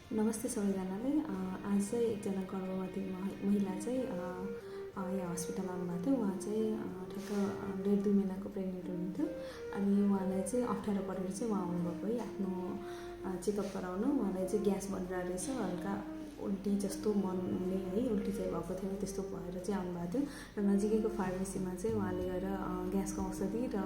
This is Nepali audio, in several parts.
नमस्ते सबैजनालाई। आज चाहिँ एकजना गर्भवती महिला चाहिँ यहाँ हस्पिटल आउनुभएको थियो। उहाँ चाहिँ ठ्याक्क 1.5-2 महिनाको प्रेग्नेन्ट हुनुहुन्थ्यो। अनि उहाँलाई चाहिँ अप्ठ्यारो परेर चाहिँ उहाँ आउनुभएको है आफ्नो चेकअप गराउन। उहाँलाई चाहिँ ग्यास बनिरहेको रहेछ, हल्का उल्टी जस्तो मन हुने है, उल्टी चाहिँ भएको थियो, त्यस्तो भएर चाहिँ आउनुभएको थियो। र नजिकैको फार्मेसीमा चाहिँ उहाँले गएर ग्यासको औषधि र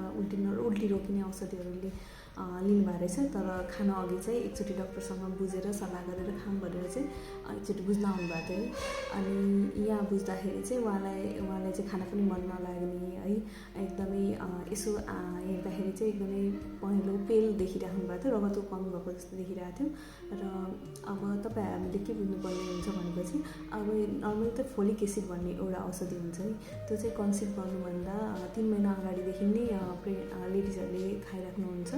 उल्टी रोकिने औषधिहरूले लिनुभएको रहेछ। तर खान अघि चाहिँ एकचोटि डक्टरसँग बुझेर सल्लाह गरेर खाऊँ भनेर चाहिँ एकचोटि बुझ्न आउनुभएको थियो है। अनि यहाँ बुझ्दाखेरि चाहिँ उहाँलाई चाहिँ खाना पनि मन नलाग्ने है, एकदमै यसो हेर्दाखेरि चाहिँ एकदमै पहेँलो पेल देखिराख्नु भएको थियो, रगतको कमी भएको जस्तो देखिरहेको थियो। र अब हामीले के बुझ्नुपर्ने हुन्छ भनेपछि, अब नर्मली त फोलिक एसिड भन्ने एउटा औषधि हुन्छ है, त्यो चाहिँ कन्सिभ गर्नुभन्दा 3 महिना अगाडिदेखि नै लेडिजहरूले खाइराख्नुहुन्छ।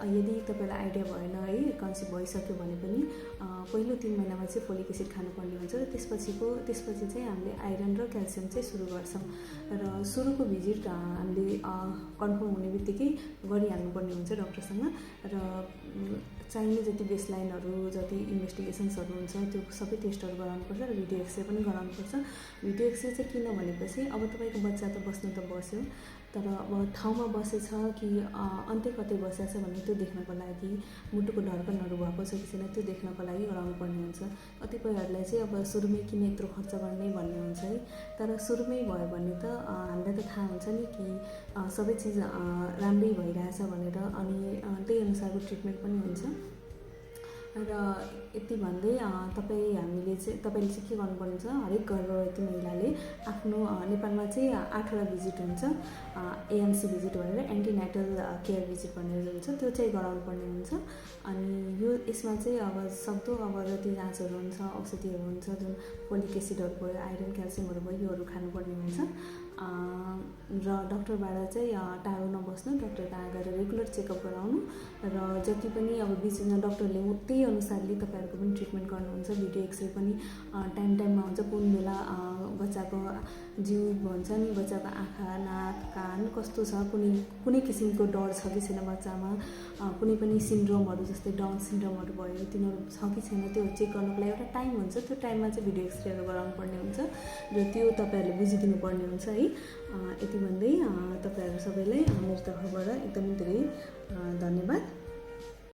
यदि तपाईँलाई आइडिया भएन है, कन्सिभ भइसक्यो भने पनि पहिलो 3 महिनामा चाहिँ फोलिक एसिड खानुपर्ने हुन्छ। र त्यसपछि चाहिँ हामीले आइरन र क्याल्सियम चाहिँ सुरु गर्छौँ। र सुरुको भिजिट हामीले कन्फर्म हुने बित्तिकै गरिहाल्नुपर्ने हुन्छ डक्टरसँग। र चाहिने जति बेसलाइनहरू, जति इन्भेस्टिगेसन्सहरू हुन्छ त्यो सबै टेस्टहरू गराउनुपर्छ र भिडियो एक्सरे पनि गराउनुपर्छ। भिडियो एक्सरे चाहिँ किन भनेपछि, अब तपाईँको बच्चा त बस्नु त बस्यो, तर अब ठाउँमा बसेछ कि अन्त्य कतै बसेछ भने त्यो देख्नको लागि, मुटुको धड्कनहरू भएको छ कि छैन त्यो देख्नको लागि गराउनुपर्ने हुन्छ। कतिपयहरूलाई चाहिँ अब सुरुमै किन यत्रो खर्च गर्ने भन्ने हुन्छ है, तर सुरुमै भयो भने त हामीलाई त थाहा हुन्छ नि कि सबै चिज राम्रै भइरहेछ भनेर, अनि त्यही अनुसारको ट्रिटमेन्ट पनि हुन्छ। र यति भन्दै तपाईँले चाहिँ के गर्नुपर्ने हुन्छ, हरेक गर्भवती महिलाले आफ्नो नेपालमा चाहिँ 8वटा भिजिट हुन्छ, एएनसी भिजिट भनेर, एन्टिनेटल केयर भिजिट भनेर हुन्छ, त्यो चाहिँ गराउनुपर्ने हुन्छ। अनि यसमा चाहिँ अब सक्दो अब जति जाँचहरू हुन्छ, औषधिहरू हुन्छ, जुन फोलिक एसिडहरू भयो, आइरन क्याल्सियमहरू भयो, योहरू खानुपर्ने हुन्छ। र डक्टरबाट चाहिँ टाढो नबस्नु, डक्टर कहाँ गएर रेगुलर चेकअप गराउनु। र जति पनि अब बिचमा डक्टरले त्यही अनुसारले तपाईँहरूको पनि ट्रिटमेन्ट गर्नुहुन्छ। भिडियो एक्सरे पनि टाइममा हुन्छ, कुन बेला बच्चाको जिउ भन्छ नि, बच्चाको आँखा, नाक, कान कस्तो छ, कुनै किसिमको डर छ कि छैन बच्चामा, कुनै पनि सिन्ड्रोमहरू जस्तै डाउन सिन्ड्रोमहरू भयो, तिनीहरू छ कि छैन, त्यो चेक गर्नुको लागि एउटा टाइम हुन्छ। त्यो टाइममा चाहिँ भिडियो एक्सरेहरू गराउनु पर्ने हुन्छ र त्यो तपाईँहरूले बुझिदिनु पर्ने हुन्छ है। यति भन्दै तपाईँहरू सबैलाई मेरो तर्फबाट एकदमै धेरै धन्यवाद।